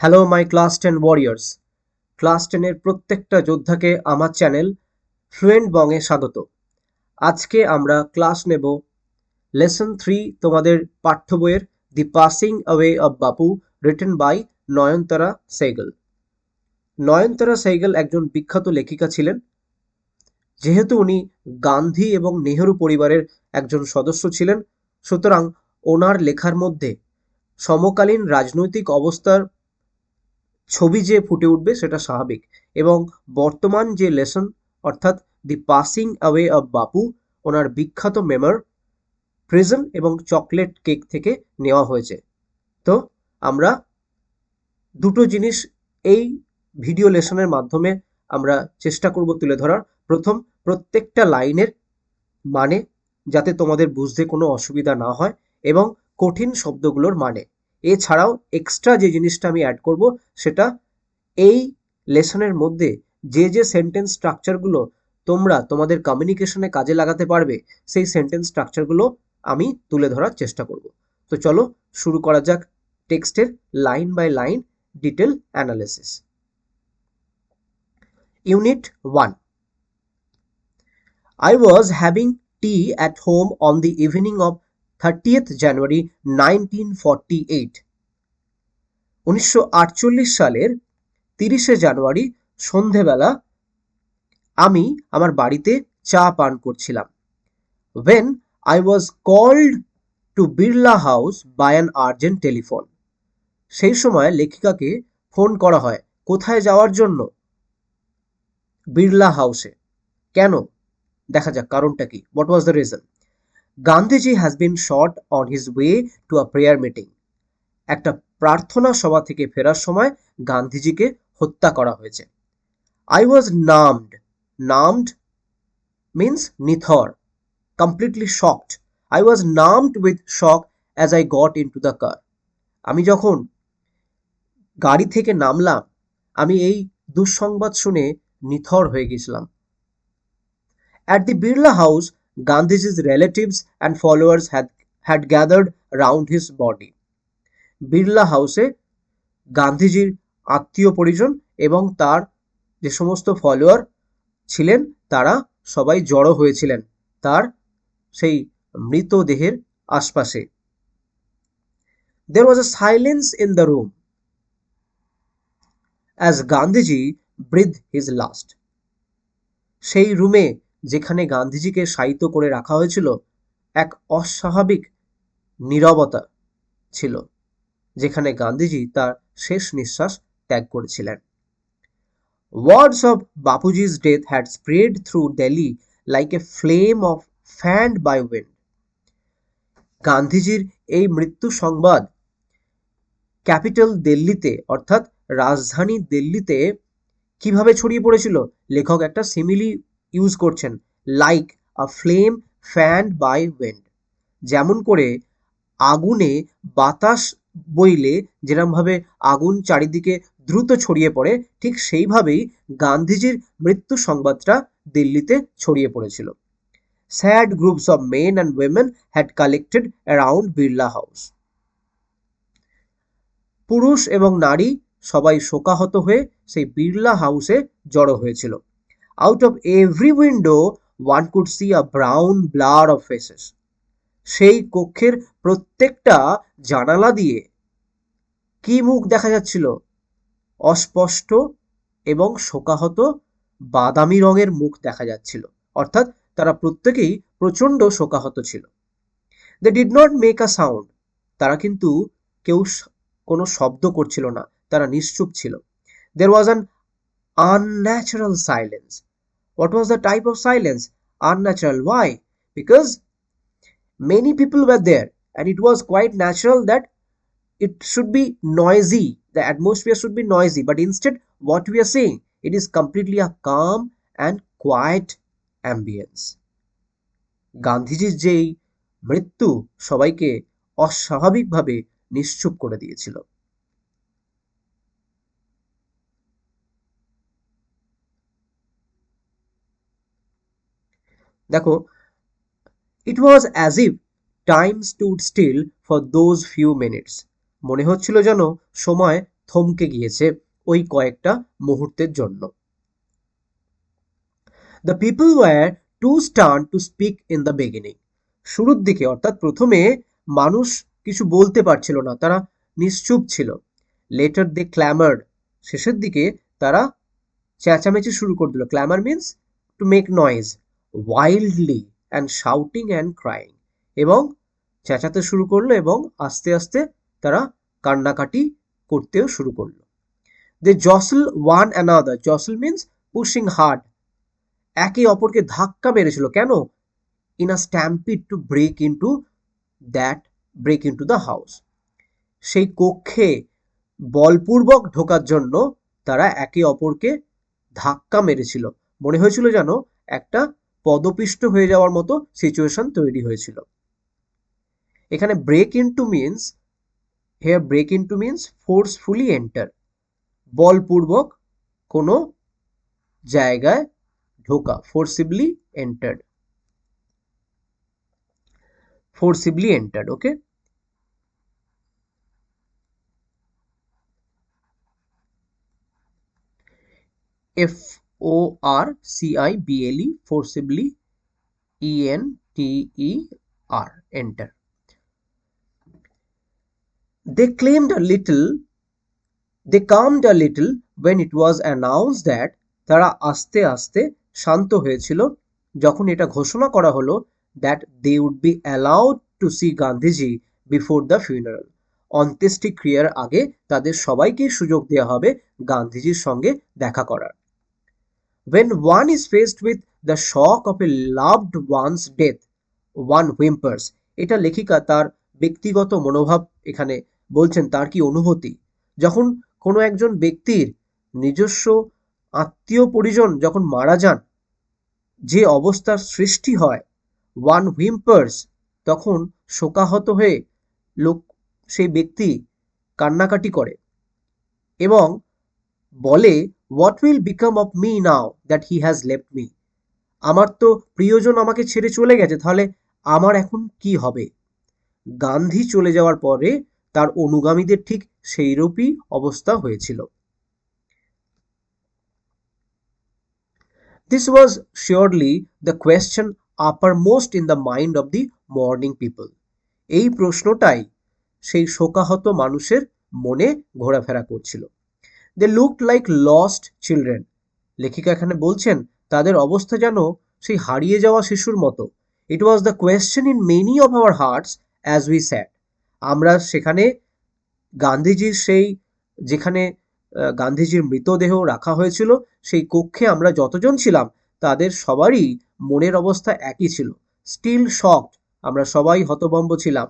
Hello my class 10 warriors. Class 10 এর প্রত্যেকটা যোদ্ধাকে আমার চ্যানেল ফ্লুয়েন্ট বংয়ে স্বাগত। আজকে আমরা ক্লাস নেব লেসন 3 তোমাদের পাঠ্য বইয়ের দি passing away of Bapu written by নয়নতারা সেহগল। নয়নতারা সেহগল একজন বিখ্যাত লেখিকা ছিলেন। যেহেতু উনি গান্ধী এবং নেহেরু পরিবারের একজন সদস্য ছিলেন, সুতরাং ওনার লেখার মধ্যে সমকালীন রাজনৈতিক অবস্থার ছবি যে ফুটে উঠবে সেটা স্বাভাবিক। এবং বর্তমান যে লেসন অর্থাৎ দি পাসিং অ্যাওয়ে অফ বাপু ওনার বিখ্যাত মেমর প্রিজম এবং চকলেট কেক থেকে নেওয়া হয়েছে। তো আমরা দুটো জিনিস এই ভিডিও লেসনের মাধ্যমে আমরা চেষ্টা করব তুলে ধরার। প্রথম, প্রত্যেকটা লাইনের মানে, যাতে তোমাদের বুঝতে কোনো অসুবিধা না হয়, এবং কঠিন শব্দগুলোর মানে। এছাড়াও এক্সট্রা যে জিনিসটা আমি অ্যাড করব সেটা এই লেসনের মধ্যে যে সেন্টেন্স স্ট্রাকচারগুলো তোমরা তোমাদের কমিউনিকেশনে কাজে লাগাতে পারবে, সেই সেন্টেন্স স্ট্রাকচারগুলো আমি তুলে ধরার চেষ্টা করব। তো চলো শুরু করা যাক টেক্সটের line by line detail analysis. Unit 1। I was having tea at home on the evening of 30th January 1948. 1948 সালের 30শে জানুয়ারি সন্ধেবেলা আমি আমার বাড়িতে চা পান করছিলাম। When I was called to Birla House by an urgent telephone. সেই সময় লেখিকাকে ফোন করা হয় কোথায় যাওয়ার জন্য? বিড়লা হাউসে। কেন? দেখা যাক কারণটা কি। What was the reason? Gandhiji has been shot on his way to a prayer meeting. একটা প্রার্থনা সভা থেকে ফেরার সময় গান্ধীজিকে হত্যা করা হয়েছে। I was numbed. Numbed means নিথর, completely shocked. I was numbed with shock as I got into the car. আমি যখন গাড়ি থেকে নামলাম, আমি এই দুঃসংবাদ শুনে নিথর হয়ে গেছিলাম। At the Birla House, Gandhiji's relatives and followers had gathered round his body. Birla হাউসে গান্ধীজির আত্মীয় পরিজন এবং তার যে সমস্ত ফলোয়ার ছিলেন তারা সবাই জড়ো হয়েছিলেন তার সেই মৃতদেহের আশপাশে। There was a silence in the room as Gandhiji breathed his last. সেই রুমে যেখানে গান্ধীজিকে শায়িত করে রাখা হয়েছিল এক অস্বাভাবিক নীরবতা ছিল, যেখানে গান্ধীজি তার শেষ নিঃশ্বাস ত্যাগ করেছিলেন। Words of Bapuji's death had spread through Delhi like a flame of fanned by wind. গান্ধীজির এই মৃত্যু সংবাদ ক্যাপিটাল দিল্লিতে অর্থাৎ রাজধানী দিল্লিতে কিভাবে ছড়িয়ে পড়েছিল? লেখক একটা সিমিলি ইউজ করছেন, like a flame fanned by wind. যেমন করে আগুনে বাতাস বইলে যেরমভাবে আগুন চারিদিকে দ্রুত ছড়িয়ে পড়ে, ঠিক সেইভাবেই গান্ধীজির মৃত্যু সংবাদটা দিল্লিতে ছড়িয়ে পড়েছিল। Sad groups of men and women had collected around Birla House. পুরুষ এবং নারী সবাই শোকাহত হয়ে সেই বিড়লা হাউসে জড়ো হয়েছিল। Out of every window one could see a brown blur of faces. সেই কক্ষের প্রত্যেকটা জানালা দিয়ে কি মুখ দেখা যাচ্ছিল? অস্পষ্ট এবং শোকাহত বাদামি রঙের মুখ দেখা যাচ্ছিল, অর্থাৎ তারা প্রত্যেকেই প্রচণ্ড শোকাহত ছিল। They did not make a sound. তারা কিন্তু কেউ কোনো শব্দ করছিল না, তারা নিশ্চুপ ছিল। There was an unnatural silence. What was the type of silence? Unnatural. Why? Because many people were there and it was quite natural that it should be noisy. The atmosphere should be noisy. But instead, what we are seeing, it is completely a calm and quiet ambience. গান্ধীজির যেই মৃত্যু সবাইকে অস্বাভাবিকভাবে নিশ্চুপ করে দিয়েছিল। দেখো, it was as if time stood still for those few minutes. মনে হচ্ছিল যেন সময় থমকে গিয়েছে ওই কয়েকটা মুহূর্তের জন্য। The people were too stunned to speak in the beginning. শুরুর দিকে অর্থাৎ প্রথমে মানুষ কিছু বলতে পারছিল না, তারা নিশ্চুপ ছিল। Later they clamored. শেষের দিকে তারা চেঁচামেচি শুরু করে দিল। Clamor means to make noise wildly and shouting and crying. এবং চেঁচাতে শুরু করলো এবং আস্তে আস্তে তারা কান্নাকাটি করতেও শুরু করলো। They jostle one another. Jostle means pushing hard. একে অপরকে ধাক্কা মেরেছিল। কেন? In a stampede to break into the house. সেই কক্ষে বলপূর্বক ঢোকার জন্য তারা একে অপরকে ধাক্কা মেরেছিল। মনে হয়েছিল যেন একটা পদপিষ্ট হয়ে যাওয়ার মতো সিচুয়েশন তৈরি হয়েছিল। এখানে break into means forcefully enter. বলপূর্বক কোনো জায়গায় ঢোকা, forcibly entered, okay? forcible, forcibly, enter, enter. They calmed a little when it was announced that তারা আস্তে আস্তে শান্ত হয়েছিল যখন এটা ঘোষণা করা হলো that they would be allowed to see Gandhiji before the funeral. অন্ত্যেষ্টিক্রিয়ার আগে তাদের সবাইকে সুযোগ দেওয়া হবে গান্ধীজির সঙ্গে দেখা করার। When one is faced with the shock of a loved one's death, one whimpers. এটা লেখিকা তার ব্যক্তিগত মনোভাব এখানে বলছেন, তার কি অনুভূতি যখন কোনো একজন ব্যক্তির নিজস্ব আত্মীয় পরিজন যখন মারা যান, যে অবস্থার সৃষ্টি হয়, ওয়ান হুইম্পার্স, তখন শোকাহত হয়ে সেই ব্যক্তি কান্নাকাটি করে এবং বলে what will become of me now that he has left me. আমার তো প্রিয়জন আমাকে ছেড়ে চলে গেছে, তাহলে আমার এখন কি হবে? গান্ধী চলে যাওয়ার পরে তার অনুগামীদের ঠিক সেইরূপই অবস্থা হয়েছিল। This was surely the question uppermost in the mind of the mourning people. এই প্রশ্নটাই সেই শোকাহত মানুষের মনে ঘোরাফেরা করছিল। They looked like lost children. লেখিকা এখানে বলছেন তাদের অবস্থা যেন সেই হারিয়ে যাওয়া শিশুর মতো। It was the question in many of our hearts as we sat. আমরা সেখানে গান্ধীজির যেখানে গান্ধীজির মৃতদেহ রাখা হয়েছিল সেই কক্ষে আমরা যতজন ছিলাম তাদের সবারই মনের অবস্থা একই ছিল। স্টিল শকড, আমরা সবাই হতভম্ব ছিলাম,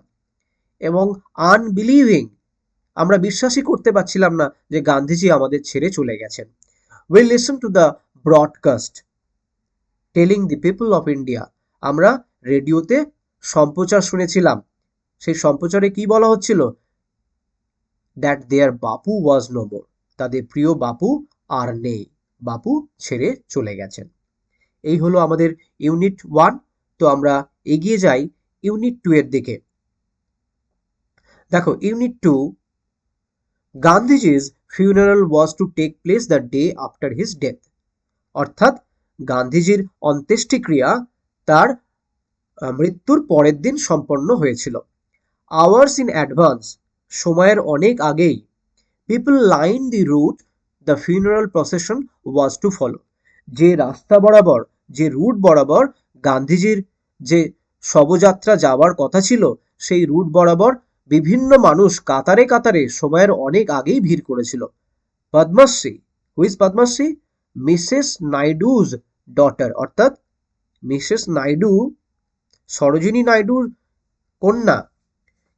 এবং আনবিলিভিং, আমরা বিশ্বাসই করতে পারছিলাম না যে গান্ধীজি আমাদের ছেড়ে চলে গেছেন। We listened to the broadcast telling the people of India. আমরা রেডিওতে সম্প্রচার শুনেছিলাম। সেই সম্প্রচারে কি বলা হচ্ছিল? That their Bapu was no more. তাদের প্রিয় বাপু আর নেই, বাপু ছেড়ে চলে গেছেন। এই হলো আমাদের ইউনিট 1। তো আমরা এগিয়ে যাই ইউনিট 2 এর দিকে। দেখো unit 2, গান্ধীজি's funeral was to take place the day after his death. অর্থাৎ গান্ধীজির অন্ত্যেষ্টিক্রিয়া তার মৃত্যুর পরের দিন সম্পন্ন হয়েছিল। Hours in advance, সময়ের অনেক আগেই, people lined the route the funeral procession was to follow. যে রাস্তা বরাবর, যে রুট বরাবর গান্ধীজির যে শবযাত্রা যাওয়ার কথা ছিল, সেই রুট বরাবর বিভিন্ন মানুষ কাতারে কাতারে সময়ের অনেক আগেই ভিড় করেছিল। Padmashri, who is Padmashri? Mrs Naidu's daughter, অর্থাৎ মিসেস নাইডু, সরোজিনী নাইডুর কন্যা,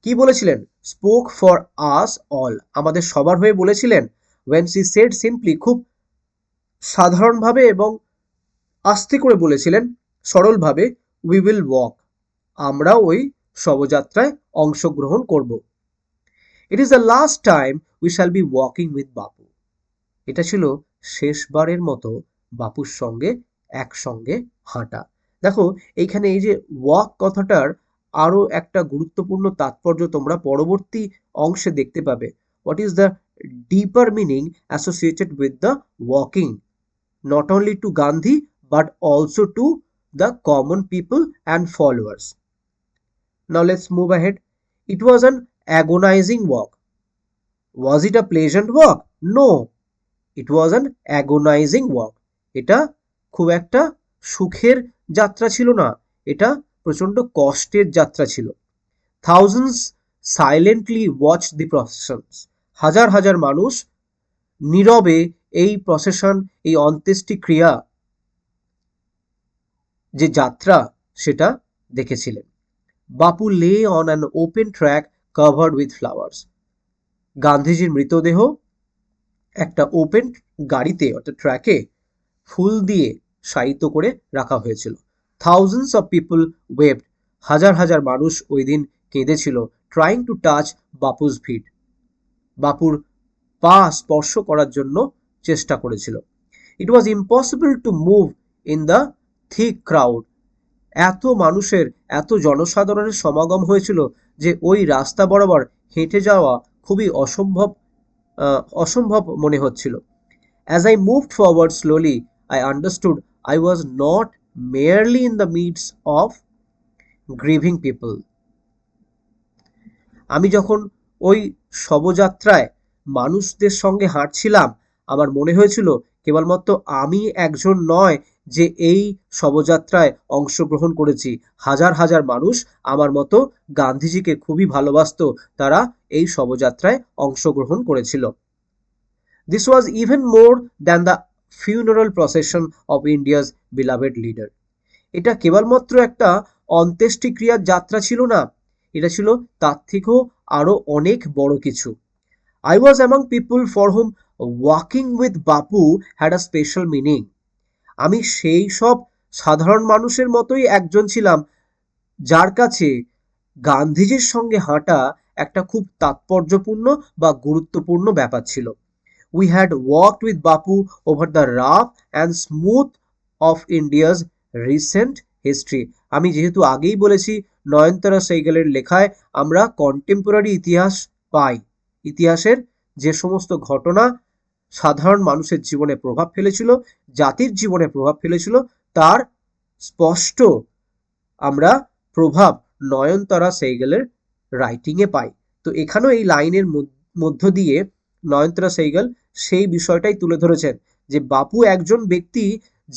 কি বলেছিলেন? স্পোক ফর আস অল, আমাদের সবার হয়ে বলেছিলেন। when she said simply, খুব সাধারণভাবে এবং আস্তে করে বলেছিলেন, সরলভাবে, we will walk, আমরা ওই শবযাত্রায় অংশগ্রহণ করব। It is the last time we shall be walking with বাপু. এটা ছিল শেষবারের মতো বাপুর সঙ্গে একসঙ্গে হাঁটা। দেখো এইখানে এই যে ওয়াক কথাটার আরো একটা গুরুত্বপূর্ণ তাৎপর্য তোমরা পরবর্তী অংশে দেখতে পাবে। What is the deeper meaning associated with the walking, not only to Gandhi but also to the common people and followers. Now let's move ahead. It was an agonizing walk. Was it a pleasant walk? No, it was an agonizing walk. এটা খুব একটা সুখের যাত্রা ছিল না, এটা প্রচন্ড কষ্টের যাত্রা ছিল। Thousands silently watched the processions. হাজার হাজার মানুষ নীরবে এই প্রসেশন, এই অন্ত্যেষ্টিক্রিয়া যে যাত্রা সেটা দেখেছিলেন। বাপু lay on an open track covered with flowers. গান্ধীজির মৃতদেহ একটা ওপেন গাড়িতে অর্থাৎ ট্র্যাকে ফুল দিয়ে শায়িত করে রাখা হয়েছিল। Thousands of people waved. হাজার হাজার মানুষ ওই দিন কেঁদেছিল, trying to touch Bapu's feet. বাপুর পা স্পর্শ করার জন্য চেষ্টা করেছিল। It was impossible to move in the thick crowd. এত মানুষের, এত জনসাধারণের সমাগম হয়েছিল যে ওই রাস্তা বরাবর হেঁটে যাওয়া খুবই অসম্ভব মনে হচ্ছিল। As I moved forward slowly, I understood I was not merely in the midst of grieving people. আমি যখন ওই শবযাত্রায় মানুষদের সঙ্গে হাঁটছিলাম, আমার মনে হয়েছিল কেবলমাত্র আমি একজন নয় যে এই শবযাত্রায় অংশগ্রহণ করেছি। হাজার হাজার মানুষ আমার মতো গান্ধীজিকে খুবই ভালোবাসতো, তারা এই শবযাত্রায় অংশগ্রহণ করেছিল। This was even more than the funeral procession of India's beloved leader. এটা কেবলমাত্র একটা অন্ত্যেষ্টিক্রিয়ার যাত্রা ছিল না, এটা ছিল তার থেকেও আরো অনেক বড় কিছু। I was among people for whom walking with Bapu had a special meaning. আমি সেই সব সাধারণ মানুষের মতোই একজন ছিলাম যার কাছে গান্ধীজির সঙ্গে হাঁটা একটা খুব তাৎপর্যপূর্ণ বা গুরুত্বপূর্ণ ব্যাপার ছিল। We had walked with Bapu over the rough and smooth of India's recent history. আমি যেহেতু আগেই বলেছি, নয়নতারা সেইগলের লেখায় আমরা কন্টেম্পোরারি ইতিহাস পাই। ইতিহাসের যে সমস্ত ঘটনা সাধারণ মানুষের জীবনে প্রভাব ফেলেছিল, জাতির জীবনে প্রভাব ফেলেছিল, তার স্পষ্ট আমরা প্রভাব নয়নতারা সেইগলের রাইটিংয়ে পাই। তো এখানেও এই লাইনের মধ্য দিয়ে নয়নতারা সেইগল সেই বিষয়টাই তুলে ধরেছেন যে বাপু একজন ব্যক্তি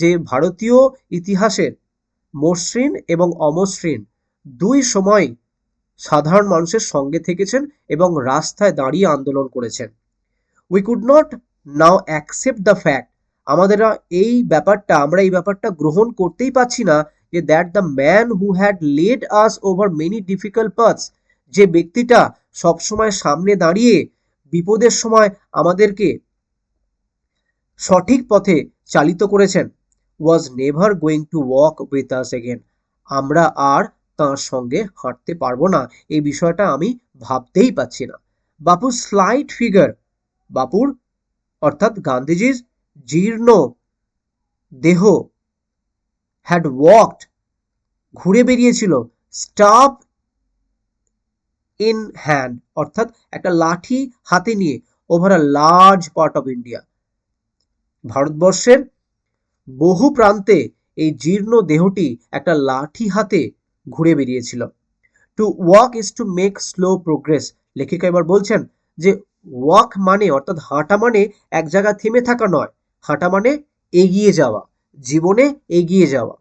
যে ভারতীয় ইতিহাসের মসৃণ এবং অমসৃণ দুই সময় সাধারণ মানুষের সঙ্গে থেকেছেন এবং রাস্তায় দাঁড়িয়ে আন্দোলন করেছেন। We could not now accept the fact, আমরা এই ব্যাপারটা গ্রহণ করতেই পারছি না যে that the man who had led us over many difficult paths, যে ব্যক্তিটা সবসময় সামনে দাঁড়িয়ে বিপদের সময় আমাদেরকে সঠিক পথে চালিত করেছেন, was never going to walk with us again. আমরা আর তাঁর সঙ্গে হাঁটতে পারবো না, এই বিষয়টা আমি ভাবতেই পাচ্ছি না। বাপুর স্লাইট ফিগার, বাপুর অর্থাৎ গান্ধীজির জীর্ণ দেহ হ্যাড ওয়াকড, ঘুরে বেরিয়েছিল, স্টাফ ইন হ্যান্ড, অর্থাৎ একটা লাঠি হাতে নিয়ে, over a large part of India, ভারতবর্ষের বহু প্রান্তে এই জীর্ণ দেহটি একটা লাঠি হাতে ঘুরে বেরিয়েছিল। To walk is to make slow progress. লেখিকা এবার বলছেন যে ওয়াক মানে অর্থাৎ হাঁটা মানে এক জায়গায় থেমে থাকা নয়, হাঁটা মানে এগিয়ে যাওয়া, জীবনে এগিয়ে যাওয়া।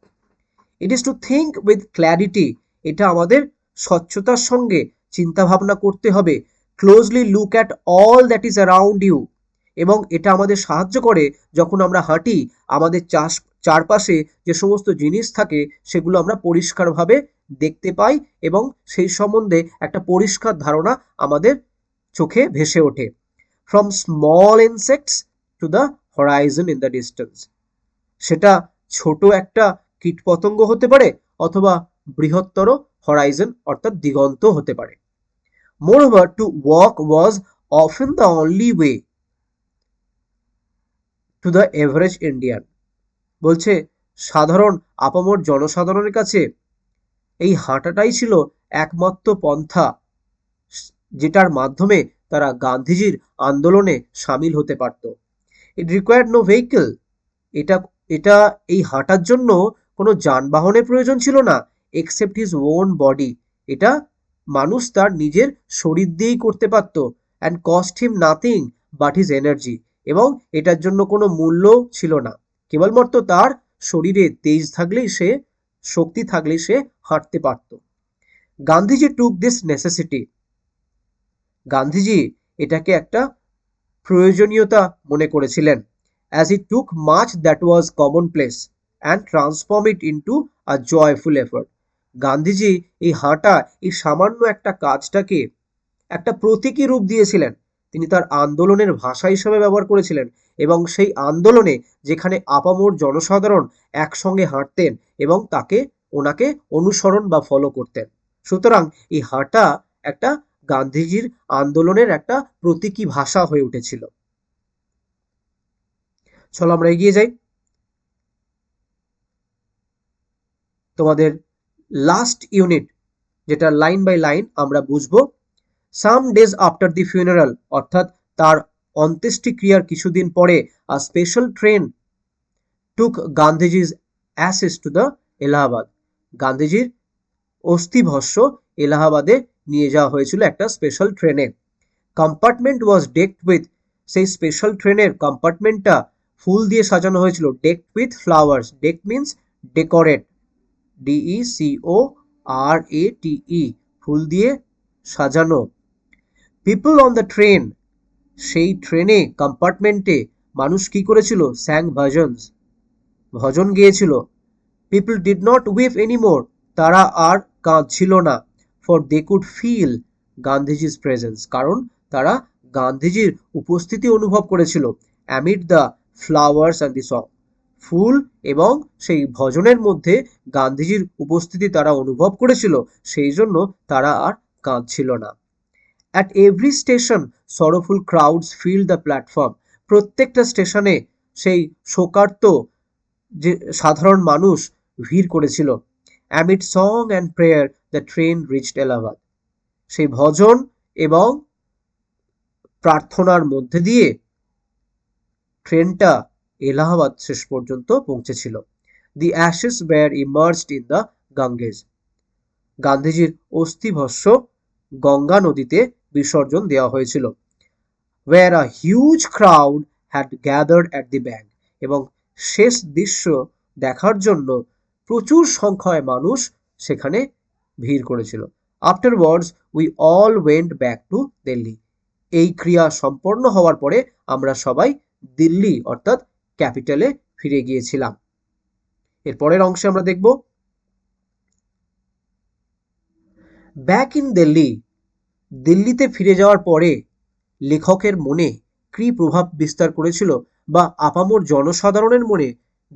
It is to think with clarity, এটা আমাদের স্বচ্ছতার সঙ্গে চিন্তা ভাবনা করতে হবে। Closely look at all that is around you, এবং এটা আমাদের সাহায্য করে যখন আমরা হাঁটি, আমাদের চারপাশে যে সমস্ত জিনিস থাকে সেগুলো আমরা পরিষ্কারভাবে দেখতে পাই এবং সেই সম্বন্ধে একটা পরিষ্কার ধারণা আমাদের চোখে ভেসে ওঠে। From small insects to the Horizon in the distance, সেটা ছোট একটা কীটপতঙ্গ হতে পারে অথবা বৃহত্তর হরাইজন অর্থাৎ দিগন্ত হতে পারে। Moreover to walk was often the only way to the average Indian. বলছে সাধারণ আপামর জনসাধারণের কাছে এই হাঁটাটাই ছিল একমাত্র পন্থা যেটার মাধ্যমে তারা গান্ধীজির আন্দোলনে সামিল হতে পারত। ইট রিকোয়ার্ড নো ভেহিকল, এটা এটা এই হাঁটার জন্য কোনো যানবাহনের প্রয়োজন ছিল না, এক্সেপ্ট হিজ ওন বডি, এটা মানুষ তার নিজের শরীর দিয়েই করতে পারত। And cost him nothing but his energy, এবং এটার জন্য কোনো মূল্য ছিল না, কেবলমাত্র তার শরীরে তেজ থাকলেই সে, শক্তি থাকলেই সে হাঁটতে পারত। গান্ধীজি টুক দিস নেসেসিটি, গান্ধীজি এটাকে একটা প্রয়োজনীয়তা মনে করেছিলেন, as he took much that was commonplace and transformed it into a joyful effort. Gandhiji এই হাঁটা, এই সামান্য একটা কাজটাকে একটা প্রতীকী রূপ দিয়েছিলেন, তিনি তার আন্দোলনের ভাষা হিসেবে ব্যবহার করেছিলেন, এবং সেই আন্দোলনে যেখানে আপামর জনসাধারণ একসঙ্গে হাঁটতেন এবং ওনাকে অনুসরণ বা ফলো করতেন। সুতরাং এই হাঁটা একটা গান্ধীজির আন্দোলনের একটা প্রতীকী ভাষা হয়ে উঠেছিল। চলো আমরা এগিয়ে যাই। তোমাদের লাস্ট ইউনিট, যেটা লাইন বাই লাইন আমরা বুঝবো। Some days after the funeral, অর্থাৎ তার অন্ত্যেষ্টিক্রিয়ার কিছুদিন পরে, a special train took Gandhiji's ashes to the Allahabad, গান্ধীজির অস্থিভস্য এলাহাবাদে নিয়ে যাওয়া হয়েছিল একটা স্পেশাল ট্রেনে। কম্পার্টমেন্ট ওয়াজ ডেকড উইথ, সেই স্পেশাল ট্রেনের কম্পার্টমেন্টটা ফুল দিয়ে সাজানো হয়েছিল, decked with flowers, deck means decorate, DECORATE, ফুল দিয়ে সাজানো। পিপল অন দ্য ট্রেন, সেই ট্রেনে কম্পার্টমেন্টে মানুষ কি করেছিল, স্যাং ভজনস, ভজন গেয়েছিল। People did not weep anymore, তারা আর কাঁদছিল না। For they could feel Gandhiji's presence, কারণ তারা গান্ধীজির উপস্থিতি অনুভব করেছিল। Amid the flowers and the song, ফুল এবং সেই ভজনের মধ্যে গান্ধীজির উপস্থিতি তারা অনুভব করেছিল, সেই জন্য তারা আর কাঁদছিল না। At every station sorrowful crowds fill the platform, প্রত্যেকটা স্টেশনে সেই শোকার্ত যে সাধারণ মানুষ ভিড় করেছিল। Amid song and prayer the train reached Allahabad, সেই ভজন এবং প্রার্থনার মধ্যে দিয়ে ট্রেনটা এলাহাবাদ শেষ পর্যন্ত পৌঁছেছিল। The ashes were emerged in the Ganges, গান্ধীজির অস্থিভস্য গঙ্গা নদীতে বিসর্জন দেওয়া হয়েছিল। Where a huge crowd had gathered at the bank, এবং শেষ দৃশ্য দেখার জন্য প্রচুর সংখ্যায় মানুষ সেখানে ভিড় করেছিল। Afterwards we all went back to Delhi, এই ক্রিয়া সম্পন্ন হওয়ার পরে আমরা সবাই দিল্লি অর্থাৎ ক্যাপিটালে ফিরে গিয়েছিলাম। এর পরের অংশে আমরা দেখব ব্যাক ইন দিল্লি, দিল্লিতে ফিরে যাওয়ার পরে লেখকের মনে কী প্রভাব বিস্তার করেছিল, বা আপামর জনসাধারণের মনে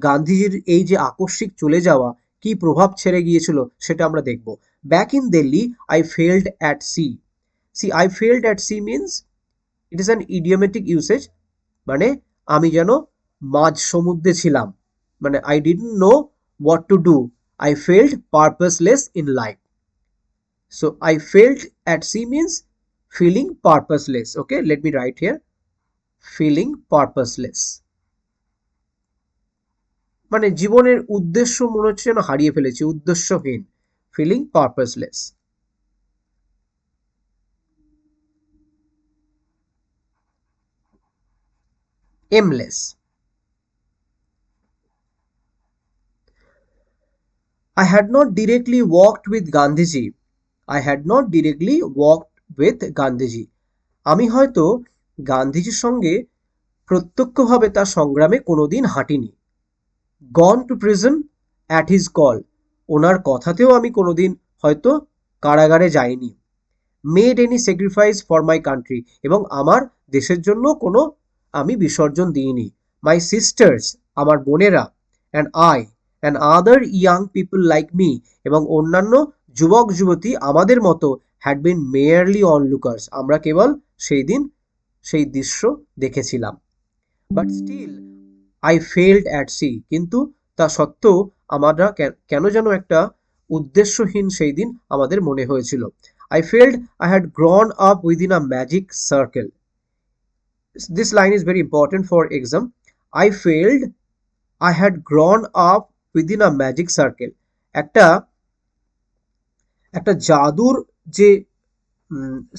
গান্ধীজির এই যে আকস্মিক চলে যাওয়া কি প্রভাব ছেড়ে গিয়েছিল সেটা আমরা দেখব। Back in Delhi I felt at sea, I felt at sea means it is an idiomatic usage, মানে আমি যেন মাঝ সমুদ্রে ছিলাম, মানে I didn't know what to do, I felt purposeless in life. So I felt at sea means feeling purposeless. Okay, let me write here, feeling purposeless, মানে জীবনের উদ্দেশ্য মনে হচ্ছে যেন হারিয়ে ফেলেছি, উদ্দেশ্যহীন, feeling purposeless. aimless, I had not directly walked with Gandhiji, I had not directly walked with Gandhiji, আমি হয়তো গান্ধীজির সঙ্গে প্রত্যক্ষভাবে তার সংগ্রামে কোনোদিন হাঁটিনি। Gone to prison at his call, ওনার কথাতেও আমি কোনোদিন হয়তো কারাগারে যাইনি। Made any sacrifice for my country, এবং আমার দেশের জন্য কোনো আমি বিসর্জন দিইনি। মাই সিস্টার্স, আমার বোনেরা, and other young people like me, এবং অন্যান্য যুবক যুবতী আমাদের মতো হ্যাড বিন মেয়ারলি অনলুকার্স, আমরা কেবল সেই দিন সেই দৃশ্য দেখেছিলাম। But still I felt at sea, কিন্তু তা সত্ত্বেও আমরা কেন যেন একটা উদ্দেশ্যহীন সেই দিন আমাদের মনে হয়েছিল। I felt I had grown up within a magic circle. This line is very important for exam. I felt I had grown up within a magic circle. একটা একটা জাদুর যে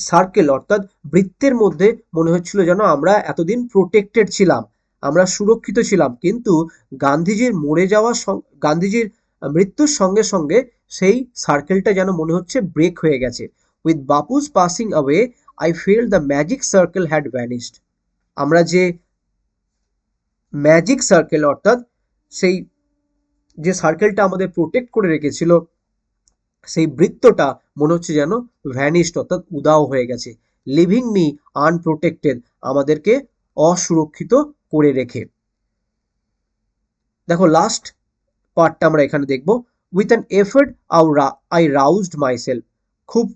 সার্কেল অর্থাৎ বৃত্তের মধ্যে মনে হচ্ছিল যেন আমরা এতদিন প্রোটেক্টেড ছিলাম, আমরা সুরক্ষিত ছিলাম, কিন্তু গান্ধীজির মরে যাওয়ার গান্ধীজির মৃত্যুর সঙ্গে সঙ্গে সেই সার্কেলটা যেন মনে হচ্ছে ব্রেক হয়ে গেছে। With Bapu's passing away I feel the magic circle had vanished. আমরা যে ম্যাজিক সার্কেল অর্থাৎ সেই যে সার্কেলটা আমাদের প্রোটেক্ট করে রেখেছিল, সেই বৃত্তটা মনে হচ্ছে যেন ভ্যানিশড অর্থাৎ উদাও হয়ে গেছে। লিভিং মি আনপ্রোটেক্টেড, আমাদেরকে অসুরক্ষিত করে রেখে। দেখো লাস্ট পার্টটা আমরা এখানে দেখব। With an effort I রাউজড myself, খুব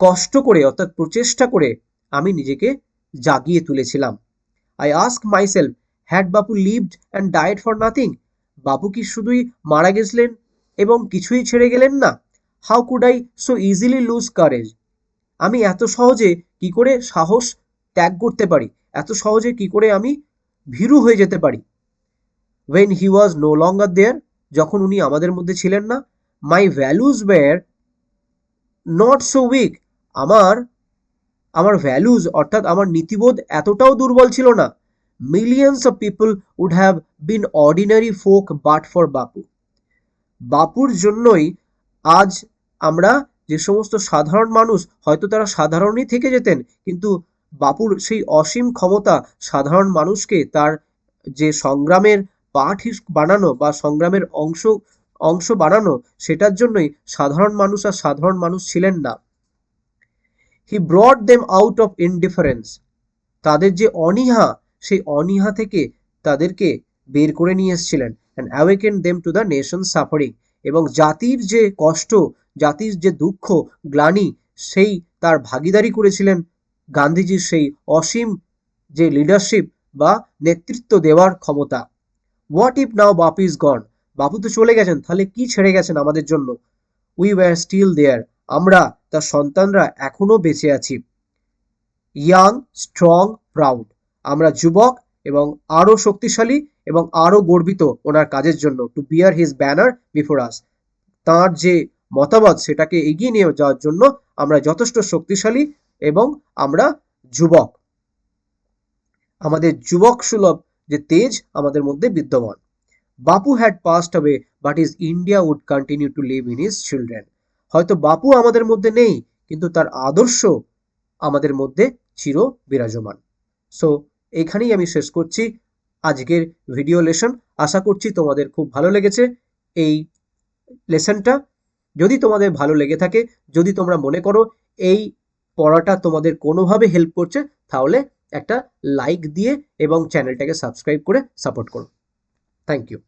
কষ্ট করে অর্থাৎ প্রচেষ্টা করে আমি নিজেকে জাগিয়ে তুলেছিলাম। I ask myself, had Bapu lived and died for nothing, বাপু কি শুধুই মারা গেছিলেন এবং কিছুই ছেড়ে গেলেন না? How could I so easily lose courage, আমি এত সহজে কি করে সাহস ত্যাগ করতে পারি, এত সহজে কি করে আমি ভীরু হয়ে যেতে পারি? when he was no longer there, যখন উনি আমাদের মধ্যে ছিলেন না। my values were not so weak, আমার ভ্যালুজ অর্থাৎ আমার নীতিবোধ এতটাও দুর্বল ছিল না। millions of people would have been ordinary folk but for বাপু, বাপুর জন্যই আজ আমরা যে সমস্ত সাধারণ মানুষ, হয়তো তারা সাধারণই থেকে যেতেন, কিন্তু বাপুর সেই অসীম ক্ষমতা সাধারণ মানুষকে তার যে সংগ্রামের পাঠ বানানো বা সংগ্রামের অংশ বানানো, সেটার জন্যই সাধারণ মানুষ আর সাধারণ মানুষ ছিলেন না। He brought them out of indifference, তাদের যে অনীহা, সেই অনীহা থেকে তাদেরকে বের করে নিয়ে এসেছিলেন। And awaken them to the nation suffering, এবং জাতির যে কষ্ট, জাতির যে দুঃখ গ্লানি, সেই তার ভাগিদারি করেছিলেন গান্ধীজির সেই অসীম যে লিডারশিপ বা নেতৃত্ব দেওয়ার ক্ষমতা। What if now Bapu is গন, বাপু তো চলে গেছেন, তাহলে কি ছেড়ে গেছেন আমাদের জন্য? উই ওয়্যার স্টিল দেয়ার, আমরা তার সন্তানরা এখনো বেঁচে আছি। ইয়াং, স্ট্রং, প্রাউড, আমরা যুবক এবং আরো শক্তিশালী এবং আরো গর্বিত ওনার কাজের জন্য। To bear his banner before us, তাঁর যে মতামত সেটাকে এগিয়ে নিয়ে যাওয়ার জন্য আমরা যথেষ্ট শক্তিশালী এবং আমরা যুবক, আমাদের যুবক সুলভ যে তেজ আমাদের মধ্যে বিদ্যমান। Bapu had passed away but his India would continue to live in his children, হয়তো বাপু আমাদের মধ্যে নেই, কিন্তু তার আদর্শ আমাদের মধ্যে চির বিরাজমান। সো এখানেই আমি শেষ করছি আজকের ভিডিও লেসন। আশা করছি তোমাদের খুব ভালো লেগেছে এই লেসনটা। যদি তোমাদের ভালো লেগে থাকে, যদি তোমরা মনে করো এই পড়াটা তোমাদের কোনোভাবে হেল্প করছে, তাহলে একটা লাইক দিয়ে এবং চ্যানেলটাকে সাবস্ক্রাইব করে সাপোর্ট করো। Thank you.